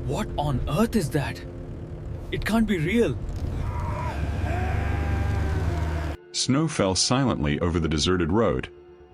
What on earth is that? It can't be real. Snow fell silently over the deserted road,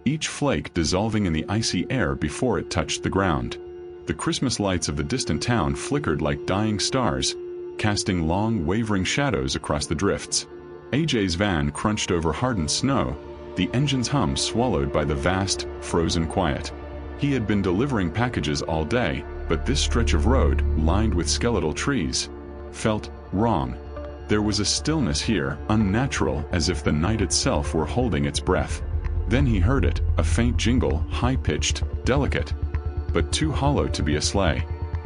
each flake dissolving in the icy air before it touched the ground. The Christmas lights of the distant town flickered like dying stars, casting long, wavering shadows across the drifts. AJ's van crunched over hardened snow, the engine's hum swallowed by the vast, frozen quiet. He had been delivering packages all day, but this stretch of road, lined with skeletal trees, felt wrong. There was a stillness here, unnatural, as if the night itself were holding its breath. Then he heard it, a faint jingle, high-pitched, delicate, but too hollow to be a sleigh.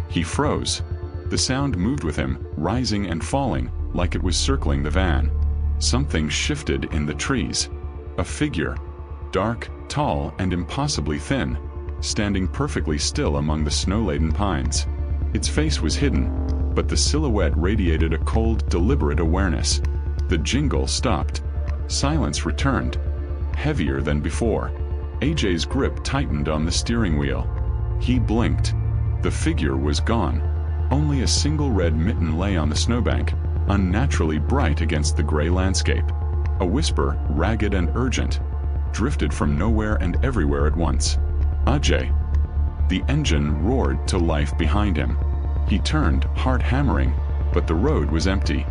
He froze. The sound moved with him, rising and falling, like it was circling the van. Something shifted in the trees. A figure, dark, tall, and impossibly thin, standing perfectly still among the snow-laden pines. Its face was hidden, but the silhouette radiated a cold, deliberate awareness. The jingle stopped. Silence returned, heavier than before. AJ's grip tightened on the steering wheel. He blinked. The figure was gone. Only a single red mitten lay on the snowbank, unnaturally bright against the gray landscape. A whisper, ragged and urgent, drifted from nowhere and everywhere at once. Ajay. The engine roared to life behind him. He turned, heart hammering, but the road was empty.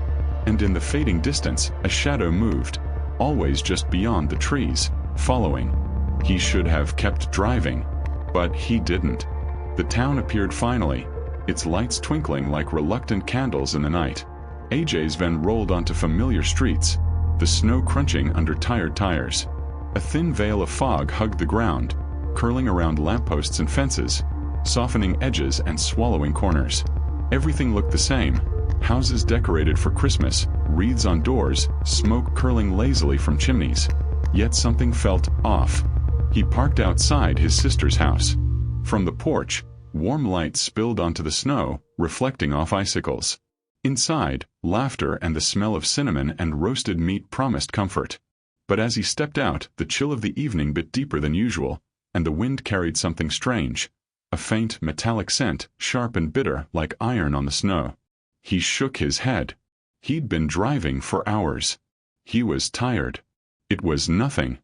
And in the fading distance, a shadow moved, always just beyond the trees, following. He should have kept driving, but he didn't. The town appeared finally, its lights twinkling like reluctant candles in the night. AJ's van rolled onto familiar streets, the snow crunching under tired tires. A thin veil of fog hugged the ground, curling around lampposts and fences, softening edges and swallowing corners. Everything looked the same. Houses decorated for Christmas, wreaths on doors, smoke curling lazily from chimneys. Yet something felt off. He parked outside his sister's house. From the porch, warm light spilled onto the snow, reflecting off icicles. Inside, laughter and the smell of cinnamon and roasted meat promised comfort. But as he stepped out, the chill of the evening bit deeper than usual, and the wind carried something strange. A faint, metallic scent, sharp and bitter, like iron on the snow. He shook his head. He'd been driving for hours. He was tired. It was nothing.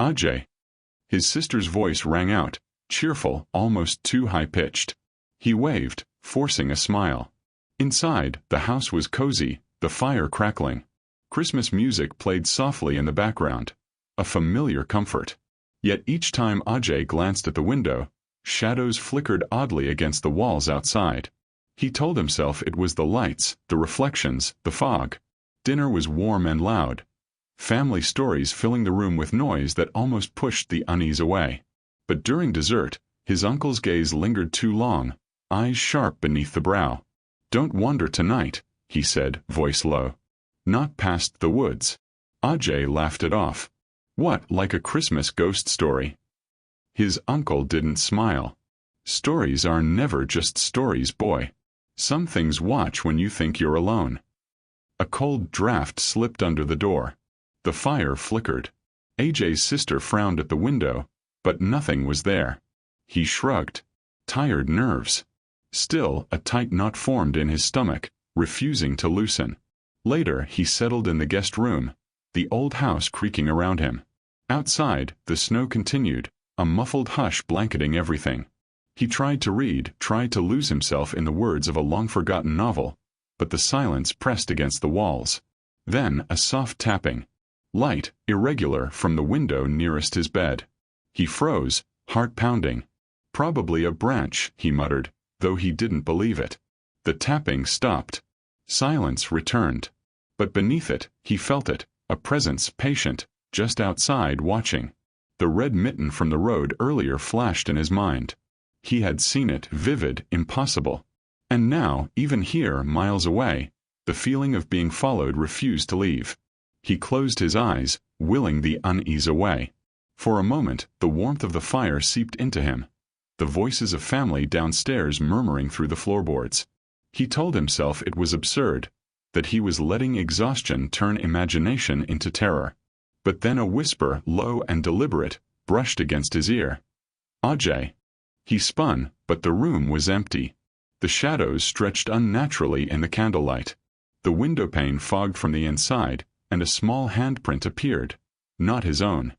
Ajay. His sister's voice rang out, cheerful, almost too high-pitched. He waved, forcing a smile. Inside, the house was cozy, the fire crackling. Christmas music played softly in the background. A familiar comfort. Yet each time Ajay glanced at the window, shadows flickered oddly against the walls outside. He told himself it was the lights, the reflections, the fog. Dinner was warm and loud. Family stories filling the room with noise that almost pushed the unease away. But during dessert, his uncle's gaze lingered too long, eyes sharp beneath the brow. "Don't wander tonight," he said, voice low. "Not past the woods." Ajay laughed it off. "What, like a Christmas ghost story?" His uncle didn't smile. "Stories are never just stories, boy. Some things watch when you think you're alone." A cold draft slipped under the door. The fire flickered. AJ's sister frowned at the window, but nothing was there. He shrugged. Tired nerves. Still, a tight knot formed in his stomach, refusing to loosen. Later, he settled in the guest room, the old house creaking around him. Outside, the snow continued, a muffled hush blanketing everything. He tried to read, tried to lose himself in the words of a long-forgotten novel, but the silence pressed against the walls. Then a soft tapping. Light, irregular, from the window nearest his bed. He froze, heart pounding. "Probably a branch," he muttered, though he didn't believe it. The tapping stopped. Silence returned. But beneath it, he felt it, a presence patient, just outside watching. The red mitten from the road earlier flashed in his mind. He had seen it, vivid, impossible. And now, even here, miles away, the feeling of being followed refused to leave. He closed his eyes, willing the unease away. For a moment, the warmth of the fire seeped into him, the voices of family downstairs murmuring through the floorboards. He told himself it was absurd, that he was letting exhaustion turn imagination into terror. But then a whisper, low and deliberate, brushed against his ear. "Ajay." He spun, but the room was empty. The shadows stretched unnaturally in the candlelight. The window pane fogged from the inside, and a small handprint appeared. Not his own.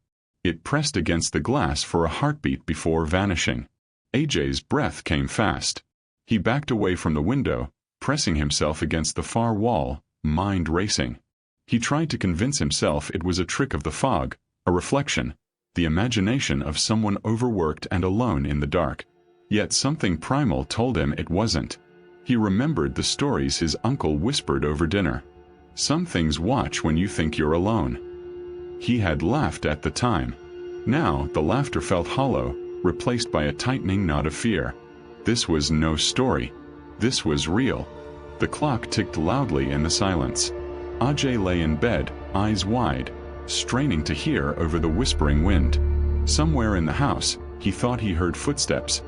It pressed against the glass for a heartbeat before vanishing. AJ's breath came fast. He backed away from the window, pressing himself against the far wall, mind racing. He tried to convince himself it was a trick of the fog, a reflection, the imagination of someone overworked and alone in the dark. Yet something primal told him it wasn't. He remembered the stories his uncle whispered over dinner. Some things watch when you think you're alone. He had laughed at the time. Now the laughter felt hollow, replaced by a tightening knot of fear. This was no story. This was real. The clock ticked loudly in the silence. Ajay lay in bed, eyes wide, straining to hear over the whispering wind. Somewhere in the house, he thought he heard footsteps.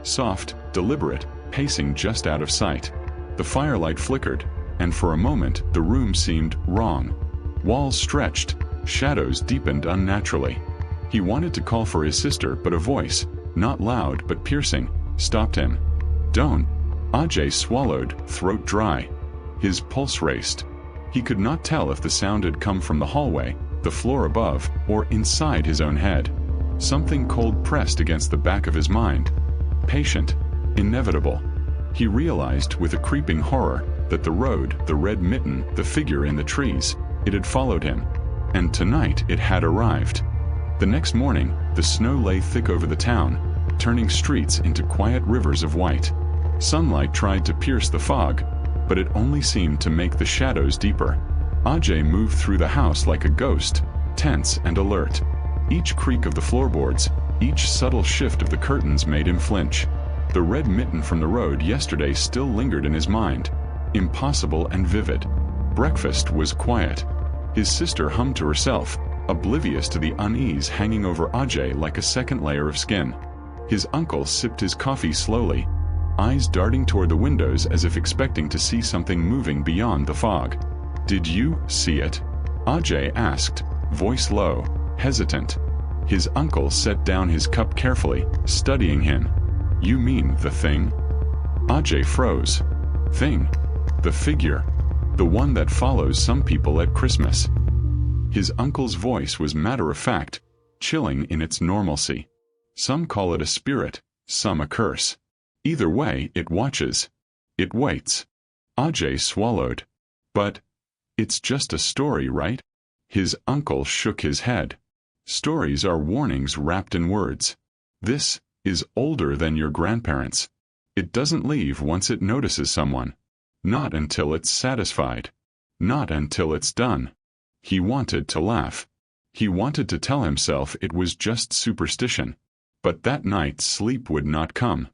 Soft, deliberate, pacing just out of sight. The firelight flickered, and for a moment the room seemed wrong. Walls stretched, shadows deepened unnaturally. He wanted to call for his sister, but a voice, not loud but piercing, stopped him. "Don't." Ajay swallowed, throat dry. His pulse raced. He could not tell if the sound had come from the hallway, the floor above, or inside his own head. Something cold pressed against the back of his mind. Patient, inevitable. He realized with a creeping horror that the road, the red mitten, the figure in the trees, it had followed him. And tonight it had arrived. The next morning, the snow lay thick over the town, turning streets into quiet rivers of white. Sunlight tried to pierce the fog, but it only seemed to make the shadows deeper. Ajay moved through the house like a ghost, tense and alert. Each creak of the floorboards, each subtle shift of the curtains made him flinch. The red mitten from the road yesterday still lingered in his mind, impossible and vivid. Breakfast was quiet. His sister hummed to herself, oblivious to the unease hanging over Ajay like a second layer of skin. His uncle sipped his coffee slowly, eyes darting toward the windows as if expecting to see something moving beyond the fog. "Did you see it?" Ajay asked, voice low, hesitant. His uncle set down his cup carefully, studying him. "You mean the thing?" Ajay froze. Thing? The figure. The one that follows some people at Christmas. His uncle's voice was matter-of-fact, chilling in its normalcy. Some call it a spirit, some a curse. Either way, it watches. It waits. Ajay swallowed. "But it's just a story, right?" His uncle shook his head. "Stories are warnings wrapped in words. This is older than your grandparents. It doesn't leave once it notices someone. Not until it's satisfied. Not until it's done." He wanted to laugh. He wanted to tell himself it was just superstition. But that night sleep would not come.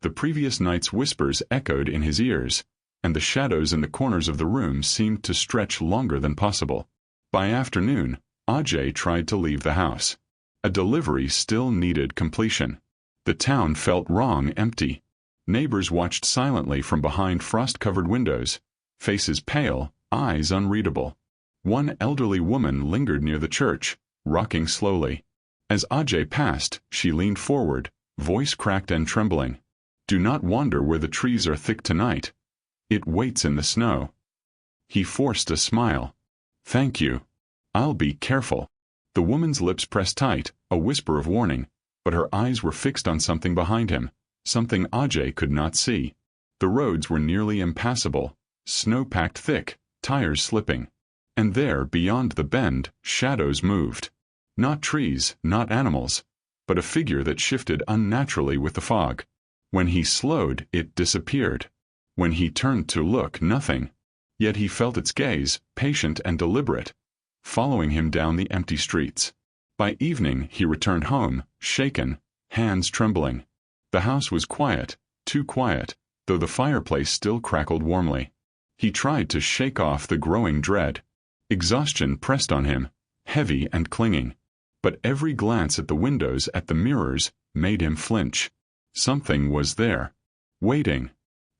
The previous night's whispers echoed in his ears, and the shadows in the corners of the room seemed to stretch longer than possible. By afternoon, Ajay tried to leave the house. A delivery still needed completion. The town felt wrong, empty. Neighbors watched silently from behind frost-covered windows, faces pale, eyes unreadable. One elderly woman lingered near the church, rocking slowly. As Ajay passed, she leaned forward, voice cracked and trembling. "Do not wander where the trees are thick tonight. It waits in the snow." He forced a smile. "Thank you. I'll be careful." The woman's lips pressed tight, a whisper of warning, but her eyes were fixed on something behind him, something Ajay could not see. The roads were nearly impassable, snow packed thick, tires slipping. And there, beyond the bend, shadows moved. Not trees, not animals, but a figure that shifted unnaturally with the fog. When he slowed, it disappeared. When he turned to look, nothing. Yet he felt its gaze, patient and deliberate, following him down the empty streets. By evening, he returned home, shaken, hands trembling. The house was quiet, too quiet, though the fireplace still crackled warmly. He tried to shake off the growing dread. Exhaustion pressed on him, heavy and clinging. But every glance at the windows, at the mirrors, made him flinch. Something was there, waiting.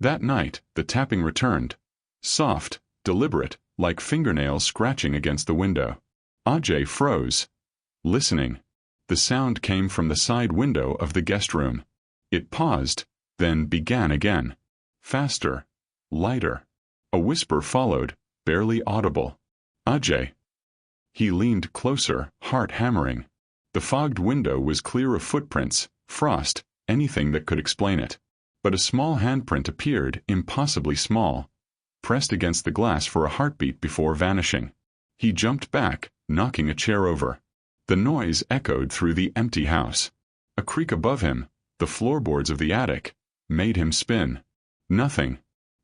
That night, the tapping returned. Soft, deliberate, like fingernails scratching against the window. Ajay froze, listening. The sound came from the side window of the guest room. It paused, then began again. Faster. Lighter. A whisper followed, barely audible. Ajay. He leaned closer, heart hammering. The fogged window was clear of footprints, frost, anything that could explain it. But a small handprint appeared, impossibly small, pressed against the glass for a heartbeat before vanishing. He jumped back, knocking a chair over. The noise echoed through the empty house. A creak above him, the floorboards of the attic, made him spin. Nothing.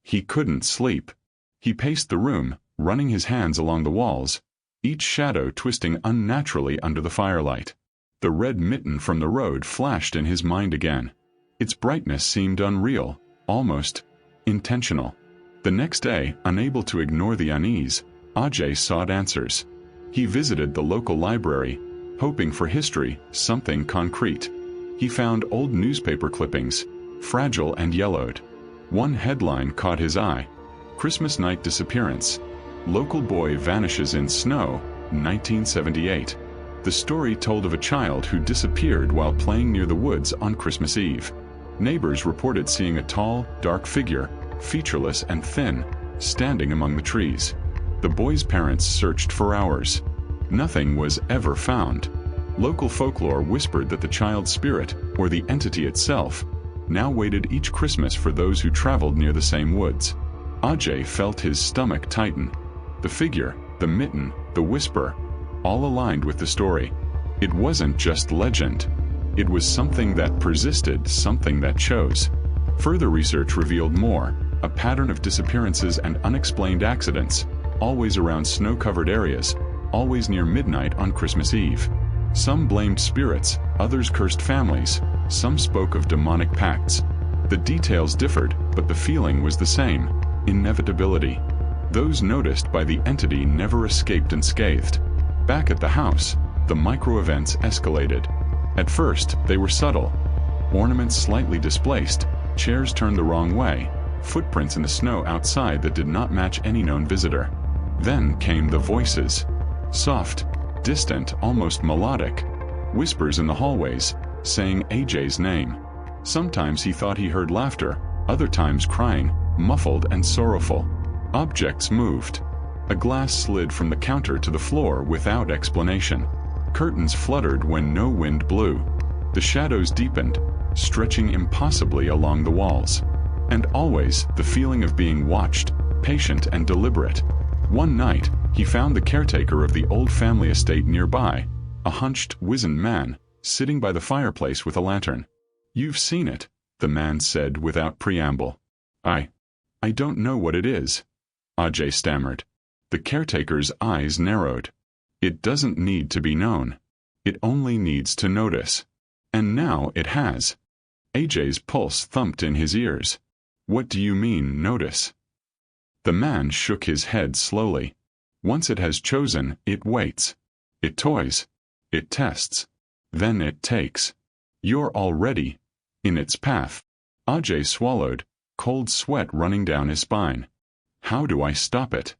He couldn't sleep. He paced the room, running his hands along the walls, each shadow twisting unnaturally under the firelight. The red mitten from the road flashed in his mind again. Its brightness seemed unreal, almost intentional. The next day, unable to ignore the unease, Ajay sought answers. He visited the local library, hoping for history, something concrete. He found old newspaper clippings, fragile and yellowed. One headline caught his eye: Christmas night disappearance. Local boy vanishes in snow, 1978. The story told of a child who disappeared while playing near the woods on Christmas Eve. Neighbors reported seeing a tall, dark figure, featureless and thin, standing among the trees. The boy's parents searched for hours. Nothing was ever found. Local folklore whispered that the child's spirit, or the entity itself, now waited each Christmas for those who traveled near the same woods. Ajay felt his stomach tighten. The figure, the mitten, the whisper, all aligned with the story. It wasn't just legend. It was something that persisted, something that chose. Further research revealed more: a pattern of disappearances and unexplained accidents, always around snow-covered areas, always near midnight on Christmas Eve. Some blamed spirits, others cursed families, some spoke of demonic pacts. The details differed, but the feeling was the same: inevitability. Those noticed by the entity never escaped unscathed. Back at the house, the micro-events escalated. At first, they were subtle. Ornaments slightly displaced, chairs turned the wrong way, footprints in the snow outside that did not match any known visitor. Then came the voices. Soft, distant, almost melodic. Whispers in the hallways, saying Ajay's name. Sometimes he thought he heard laughter, other times crying, muffled and sorrowful. Objects moved. A glass slid from the counter to the floor without explanation. Curtains fluttered when no wind blew. The shadows deepened, stretching impossibly along the walls. And always the feeling of being watched, patient and deliberate. One night, he found the caretaker of the old family estate nearby, a hunched, wizened man, sitting by the fireplace with a lantern. "You've seen it," the man said without preamble. I don't know what it is," Ajay stammered. The caretaker's eyes narrowed. "It doesn't need to be known. It only needs to notice." And now it has. Ajay's pulse thumped in his ears. "What do you mean, notice?" The man shook his head slowly. "Once it has chosen, it waits. It toys. It tests. Then it takes. You're already in its path." Ajay swallowed, cold sweat running down his spine. "How do I stop it?"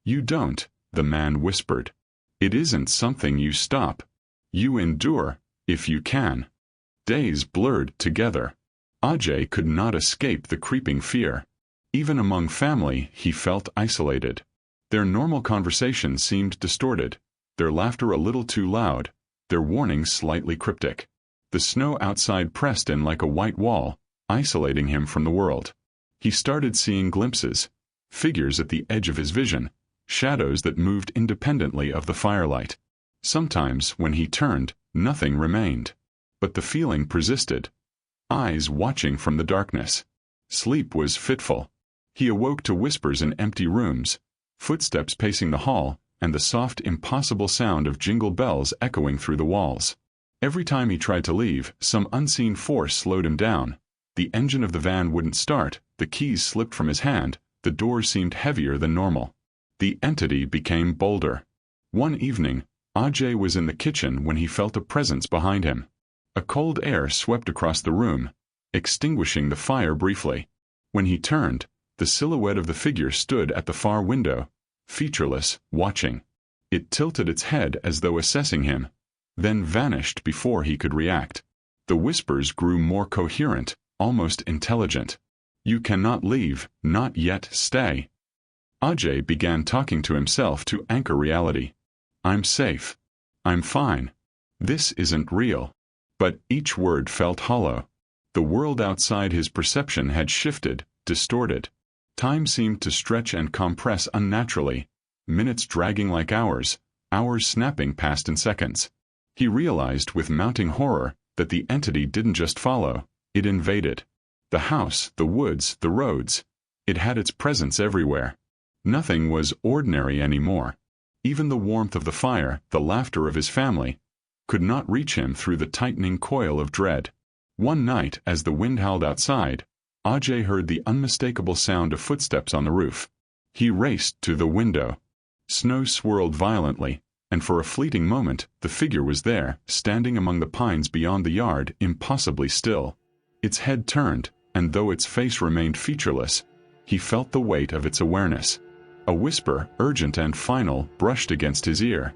"You don't," the man whispered. "It isn't something you stop. You endure, if you can." Days blurred together. Ajay could not escape the creeping fear. Even among family, he felt isolated. Their normal conversation seemed distorted, their laughter a little too loud, their warnings slightly cryptic. The snow outside pressed in like a white wall, isolating him from the world. He started seeing glimpses, figures at the edge of his vision, shadows that moved independently of the firelight. Sometimes, when he turned, nothing remained. But the feeling persisted. Eyes watching from the darkness. Sleep was fitful. He awoke to whispers in empty rooms, footsteps pacing the hall, and the soft, impossible sound of jingle bells echoing through the walls. Every time he tried to leave, some unseen force slowed him down. The engine of the van wouldn't start, the keys slipped from his hand, the doors seemed heavier than normal. The entity became bolder. One evening, Ajay was in the kitchen when he felt a presence behind him. A cold air swept across the room, extinguishing the fire briefly. When he turned, the silhouette of the figure stood at the far window, featureless, watching. It tilted its head as though assessing him, then vanished before he could react. The whispers grew more coherent, almost intelligent. You cannot leave, not yet, stay. Ajay began talking to himself to anchor reality. I'm safe. I'm fine. This isn't real. But each word felt hollow. The world outside his perception had shifted, distorted. Time seemed to stretch and compress unnaturally, minutes dragging like hours snapping past in seconds. He realized with mounting horror that the entity didn't just follow, it invaded. The house, the woods, the roads. It had its presence everywhere. Nothing was ordinary anymore. Even the warmth of the fire, the laughter of his family, could not reach him through the tightening coil of dread. One night, as the wind howled outside, Ajay heard the unmistakable sound of footsteps on the roof. He raced to the window. Snow swirled violently, and for a fleeting moment, the figure was there, standing among the pines beyond the yard, impossibly still. Its head turned, and though its face remained featureless, he felt the weight of its awareness. A whisper, urgent and final, brushed against his ear.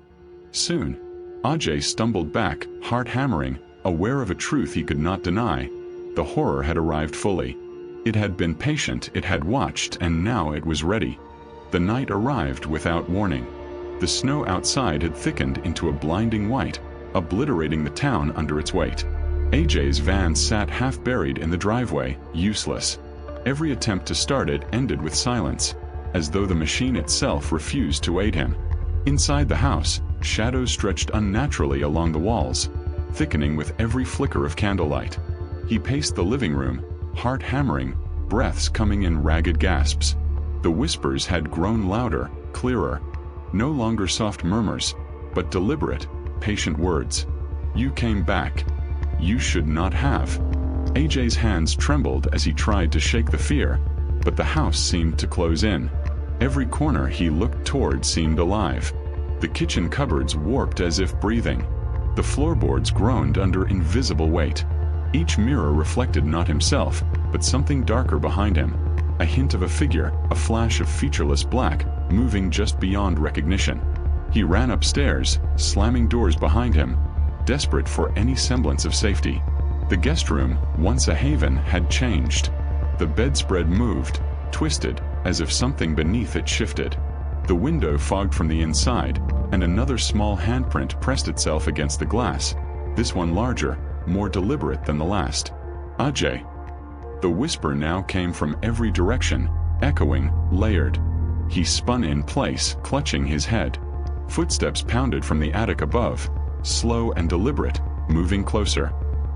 Soon, Ajay stumbled back, heart hammering, aware of a truth he could not deny. The horror had arrived fully. It had been patient, it had watched, and now it was ready. The night arrived without warning. The snow outside had thickened into a blinding white, obliterating the town under its weight. Ajay's van sat half-buried in the driveway, useless. Every attempt to start it ended with silence, as though the machine itself refused to aid him. Inside the house, shadows stretched unnaturally along the walls, thickening with every flicker of candlelight. He paced the living room, heart hammering, breaths coming in ragged gasps. The whispers had grown louder, clearer. No longer soft murmurs, but deliberate, patient words. You came back. You should not have. Ajay's hands trembled as he tried to shake the fear, but the house seemed to close in. Every corner he looked toward seemed alive. The kitchen cupboards warped as if breathing. The floorboards groaned under invisible weight. Each mirror reflected not himself, but something darker behind him. A hint of a figure, a flash of featureless black, moving just beyond recognition. He ran upstairs, slamming doors behind him, desperate for any semblance of safety. The guest room, once a haven, had changed. The bedspread moved, twisted, as if something beneath it shifted. The window fogged from the inside, and another small handprint pressed itself against the glass, this one larger, more deliberate than the last. Ajay. The whisper now came from every direction, echoing, layered. He spun in place, clutching his head. Footsteps pounded from the attic above, slow and deliberate, moving closer.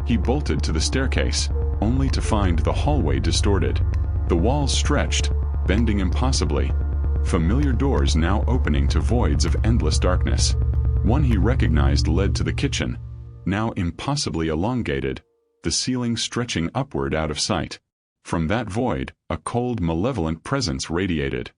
He bolted to the staircase, only to find the hallway distorted. The walls stretched, bending impossibly. Familiar doors now opening to voids of endless darkness. One he recognized led to the kitchen, now impossibly elongated, the ceiling stretching upward out of sight. From that void, a cold, malevolent presence radiated.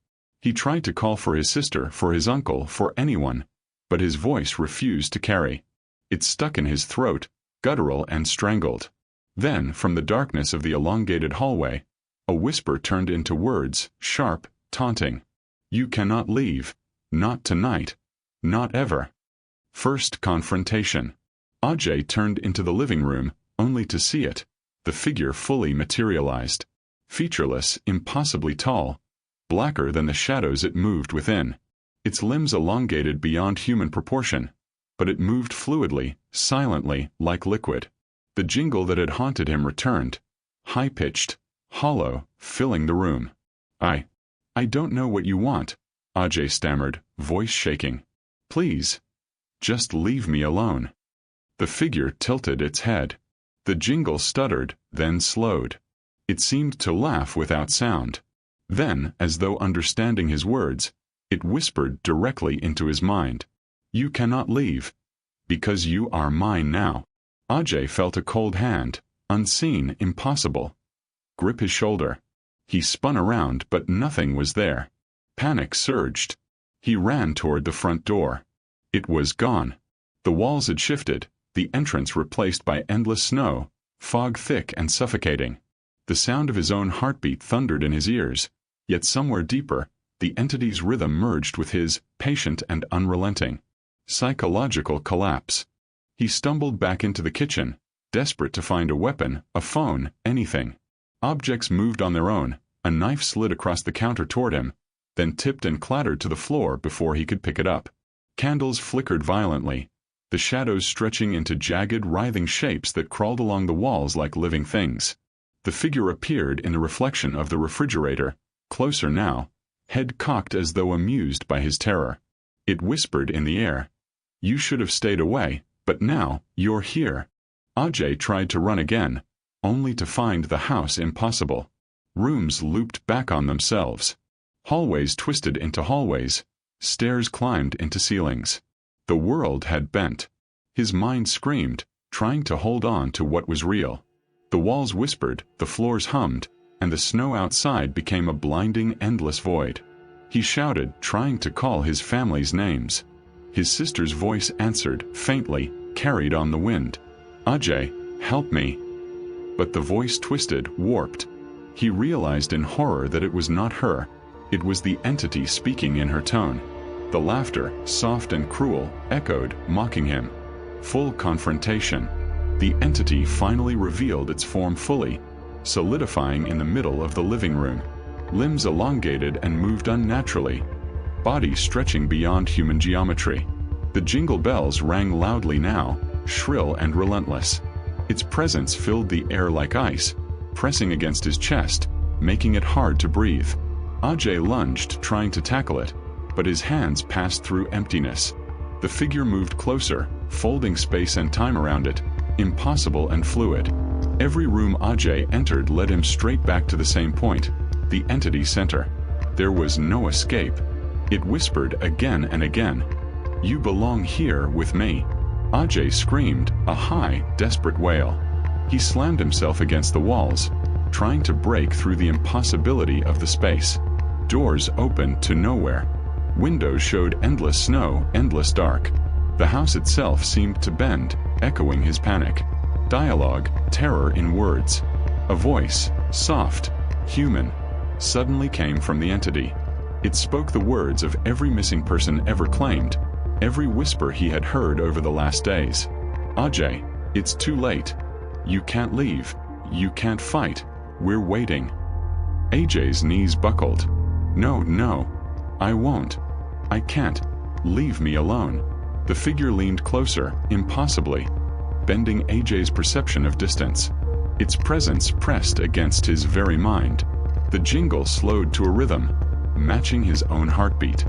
He tried to call for his sister, for his uncle, for anyone, but his voice refused to carry. It stuck in his throat, guttural and strangled. Then, from the darkness of the elongated hallway, a whisper turned into words, sharp, taunting. You cannot leave. Not tonight. Not ever. First confrontation. Ajay turned into the living room, only to see it. The figure fully materialized. Featureless, impossibly tall, blacker than the shadows it moved within. Its limbs elongated beyond human proportion, but it moved fluidly, silently, like liquid. The jingle that had haunted him returned, high-pitched, hollow, filling the room. I don't know what you want, Ajay stammered, voice shaking. Please, just leave me alone. The figure tilted its head. The jingle stuttered, then slowed. It seemed to laugh without sound. Then, as though understanding his words, it whispered directly into his mind. You cannot leave, because you are mine now. Ajay felt a cold hand, unseen, impossible, grip his shoulder. He spun around, but nothing was there. Panic surged. He ran toward the front door. It was gone. The walls had shifted, the entrance replaced by endless snow, fog thick and suffocating. The sound of his own heartbeat thundered in his ears, yet somewhere deeper, the entity's rhythm merged with his, patient and unrelenting. Psychological collapse. He stumbled back into the kitchen, desperate to find a weapon, a phone, anything. Objects moved on their own. A knife slid across the counter toward him, then tipped and clattered to the floor before he could pick it up. Candles flickered violently, the shadows stretching into jagged, writhing shapes that crawled along the walls like living things. The figure appeared in the reflection of the refrigerator, closer now, head cocked as though amused by his terror. It whispered in the air, "You should have stayed away, but now, you're here." Ajay tried to run again, only to find the house impossible. Rooms looped back on themselves. Hallways twisted into hallways. Stairs climbed into ceilings. The world had bent. His mind screamed, trying to hold on to what was real. The walls whispered, the floors hummed, and the snow outside became a blinding, endless void. He shouted, trying to call his family's names. His sister's voice answered, faintly, carried on the wind. "Ajay, help me." But the voice twisted, warped. He realized in horror that it was not her. It was the entity speaking in her tone. The laughter, soft and cruel, echoed, mocking him. Full confrontation. The entity finally revealed its form fully, solidifying in the middle of the living room. Limbs elongated and moved unnaturally, body stretching beyond human geometry. The jingle bells rang loudly now, shrill and relentless. Its presence filled the air like ice, pressing against his chest, making it hard to breathe. Ajay lunged, trying to tackle it, but his hands passed through emptiness. The figure moved closer, folding space and time around it, impossible and fluid. Every room Ajay entered led him straight back to the same point, the entity center. There was no escape. It whispered again and again, "You belong here with me." Ajay screamed, a high, desperate wail. He slammed himself against the walls, trying to break through the impossibility of the space. Doors opened to nowhere. Windows showed endless snow, endless dark. The house itself seemed to bend, echoing his panic. Dialogue, terror in words. A voice, soft, human, suddenly came from the entity. It spoke the words of every missing person ever claimed, every whisper he had heard over the last days. "Ajay, it's too late. You can't leave. You can't fight. We're waiting." Ajay's knees buckled. "No, no. I won't. I can't. Leave me alone." The figure leaned closer, impossibly, bending Ajay's perception of distance. Its presence pressed against his very mind. The jingle slowed to a rhythm, matching his own heartbeat.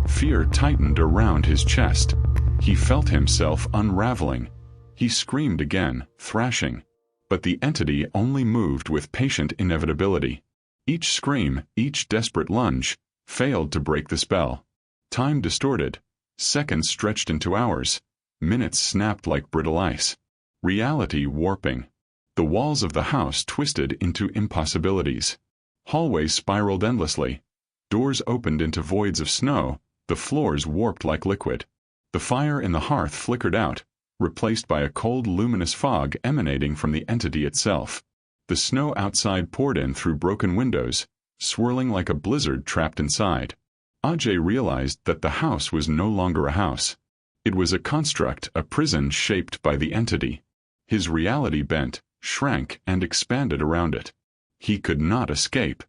Fear tightened around his chest. He felt himself unraveling. He screamed again, thrashing. But the entity only moved with patient inevitability. Each scream, each desperate lunge, failed to break the spell. Time distorted. Seconds stretched into hours. Minutes snapped like brittle ice. Reality warping. The walls of the house twisted into impossibilities. Hallways spiraled endlessly. Doors opened into voids of snow. The floors warped like liquid. The fire in the hearth flickered out, replaced by a cold, luminous fog emanating from the entity itself. The snow outside poured in through broken windows, swirling like a blizzard trapped inside. Ajay realized that the house was no longer a house. It was a construct, a prison shaped by the entity. His reality bent, shrank, and expanded around it. He could not escape.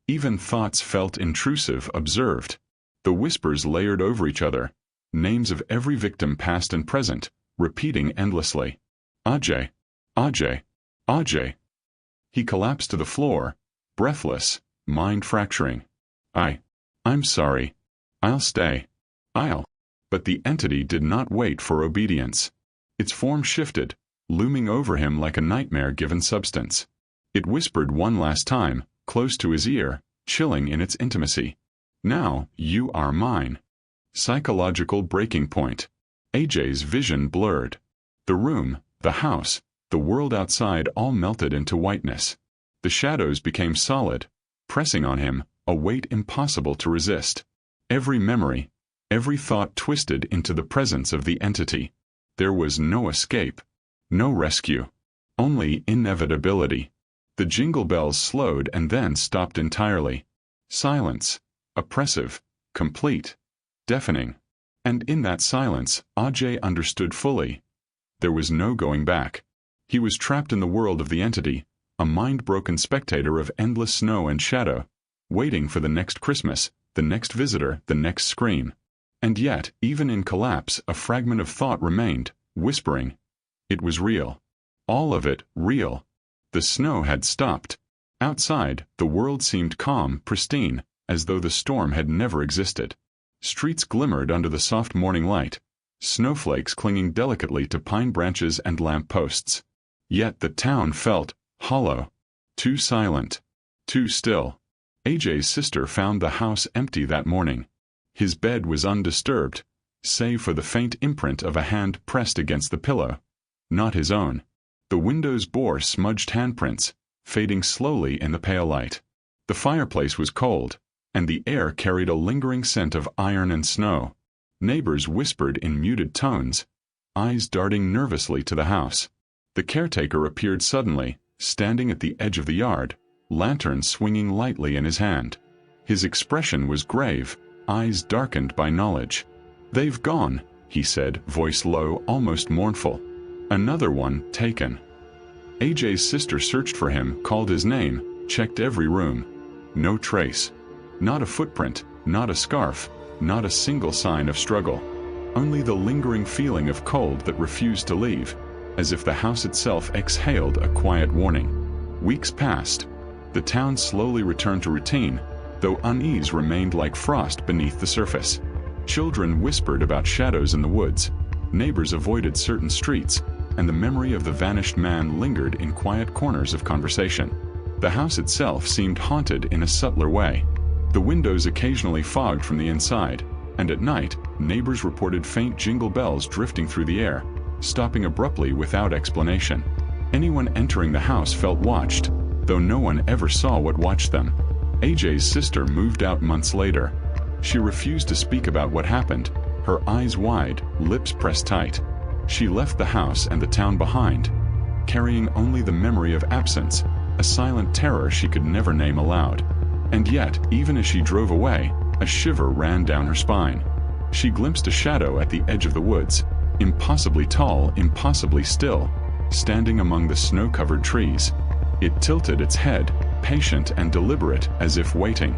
Even thoughts felt intrusive, observed. The whispers layered over each other, names of every victim past and present, repeating endlessly. "Ajay, Ajay, Ajay." He collapsed to the floor, breathless, mind fracturing. I'm sorry. I'll stay. But the entity did not wait for obedience. Its form shifted, looming over him like a nightmare-given substance. It whispered one last time, close to his ear, chilling in its intimacy. "Now, you are mine." Psychological breaking point. Ajay's vision blurred. The room, the house, the world outside all melted into whiteness. The shadows became solid, pressing on him, a weight impossible to resist. Every memory, every thought twisted into the presence of the entity. There was no escape, no rescue, only inevitability. The jingle bells slowed and then stopped entirely. Silence, oppressive, complete, deafening. And in that silence, Ajay understood fully. There was no going back. He was trapped in the world of the entity, a mind-broken spectator of endless snow and shadow, waiting for the next Christmas, the next visitor, the next scream. And yet, even in collapse, a fragment of thought remained, whispering. It was real. All of it, real. The snow had stopped. Outside, the world seemed calm, pristine, as though the storm had never existed. Streets glimmered under the soft morning light, snowflakes clinging delicately to pine branches and lamp posts. Yet the town felt hollow, too silent, too still. AJ's sister found the house empty that morning. His bed was undisturbed, save for the faint imprint of a hand pressed against the pillow. Not his own. The windows bore smudged handprints, fading slowly in the pale light. The fireplace was cold, and the air carried a lingering scent of iron and snow. Neighbors whispered in muted tones, eyes darting nervously to the house. The caretaker appeared suddenly, standing at the edge of the yard, lantern swinging lightly in his hand. His expression was grave, eyes darkened by knowledge. "They've gone," he said, voice low, almost mournful. "Another one taken." AJ's sister searched for him, called his name, checked every room. No trace. Not a footprint, not a scarf, not a single sign of struggle. Only the lingering feeling of cold that refused to leave, as if the house itself exhaled a quiet warning. Weeks passed. The town slowly returned to routine, though unease remained like frost beneath the surface. Children whispered about shadows in the woods. Neighbors avoided certain streets, and the memory of the vanished man lingered in quiet corners of conversation. The house itself seemed haunted in a subtler way. The windows occasionally fogged from the inside, and at night, neighbors reported faint jingle bells drifting through the air, stopping abruptly without explanation. Anyone entering the house felt watched, though no one ever saw what watched them. AJ's sister moved out months later. She refused to speak about what happened, her eyes wide, lips pressed tight. She left the house and the town behind, carrying only the memory of absence, a silent terror she could never name aloud. And yet, even as she drove away, a shiver ran down her spine. She glimpsed a shadow at the edge of the woods, impossibly tall, impossibly still, standing among the snow-covered trees. It tilted its head, patient and deliberate, as if waiting.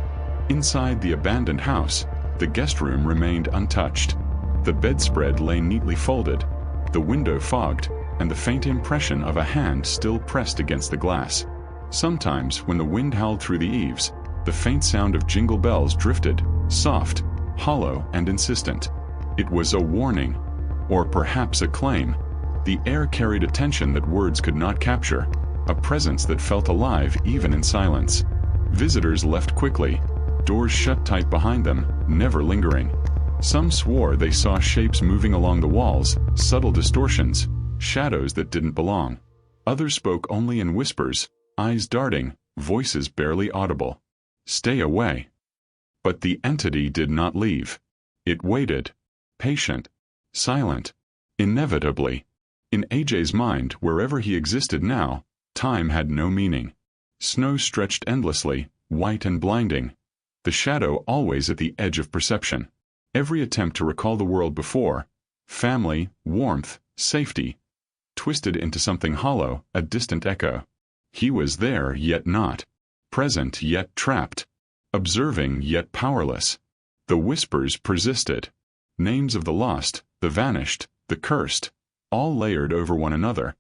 Inside the abandoned house, the guest room remained untouched. The bedspread lay neatly folded, the window fogged, and the faint impression of a hand still pressed against the glass. Sometimes, when the wind howled through the eaves, the faint sound of jingle bells drifted, soft, hollow, and insistent. It was a warning, or perhaps a claim. The air carried a tension that words could not capture, a presence that felt alive even in silence. Visitors left quickly, doors shut tight behind them, never lingering. Some swore they saw shapes moving along the walls, subtle distortions, shadows that didn't belong. Others spoke only in whispers, eyes darting, voices barely audible. "Stay away." But the entity did not leave. It waited, patient, silent. Inevitably, in AJ's mind, wherever he existed now, time had no meaning. Snow stretched endlessly, white and blinding, the shadow always at the edge of perception. Every attempt to recall the world before, family, warmth, safety, twisted into something hollow, a distant echo. He was there, yet not. Present, yet trapped. Observing, yet powerless. The whispers persisted. Names of the lost, the vanished, the cursed, all layered over one another,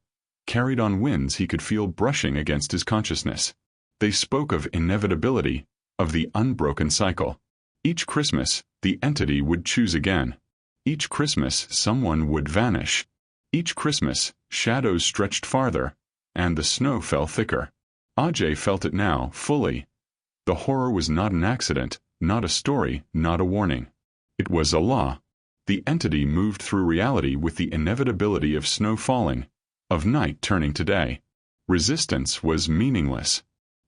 carried on winds he could feel brushing against his consciousness. They spoke of inevitability, of the unbroken cycle. Each Christmas, the entity would choose again. Each Christmas, someone would vanish. Each Christmas, shadows stretched farther, and the snow fell thicker. Ajay felt it now, fully. The horror was not an accident, not a story, not a warning. It was a law. The entity moved through reality with the inevitability of snow falling, of night turning to day. Resistance was meaningless.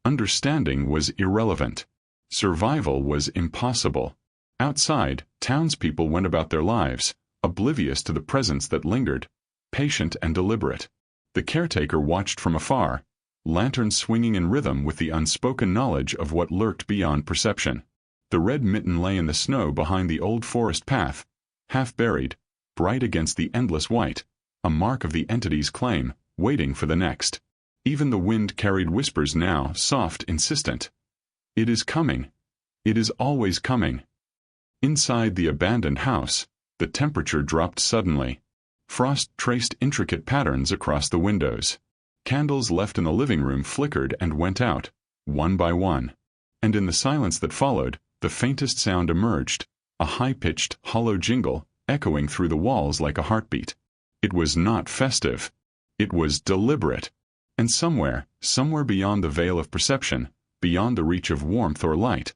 Understanding was irrelevant. Survival was impossible. Outside, townspeople went about their lives, oblivious to the presence that lingered, patient and deliberate. The caretaker watched from afar, lanterns swinging in rhythm with the unspoken knowledge of what lurked beyond perception. The red mitten lay in the snow behind the old forest path, half buried, bright against the endless white, a mark of the entity's claim, waiting for the next. Even the wind carried whispers now, soft, insistent. It is coming. It is always coming. Inside the abandoned house, the temperature dropped suddenly. Frost traced intricate patterns across the windows. Candles left in the living room flickered and went out, one by one. And in the silence that followed, the faintest sound emerged, a high-pitched, hollow jingle, echoing through the walls like a heartbeat. It was not festive. It was deliberate. And somewhere beyond the veil of perception, beyond the reach of warmth or light,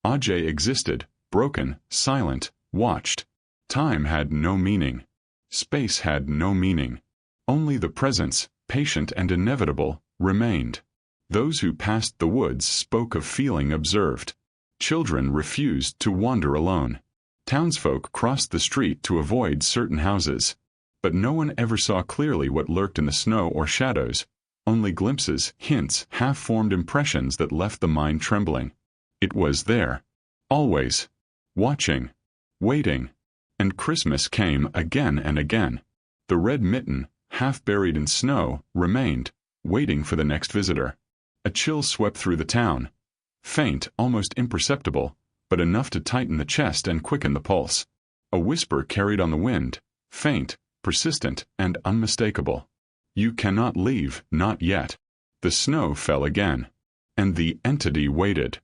Ajay existed, broken, silent, watched. Time had no meaning. Space had no meaning. Only the presence, patient and inevitable, remained. Those who passed the woods spoke of feeling observed. Children refused to wander alone. Townsfolk crossed the street to avoid certain houses. But no one ever saw clearly what lurked in the snow or shadows, only glimpses, hints, half-formed impressions that left the mind trembling. It was there. Always. Watching. Waiting. And Christmas came again and again. The red mitten, half buried in snow, remained, waiting for the next visitor. A chill swept through the town. Faint, almost imperceptible, but enough to tighten the chest and quicken the pulse. A whisper carried on the wind, faint, persistent, and unmistakable. You cannot leave, not yet. The snow fell again. And the entity waited.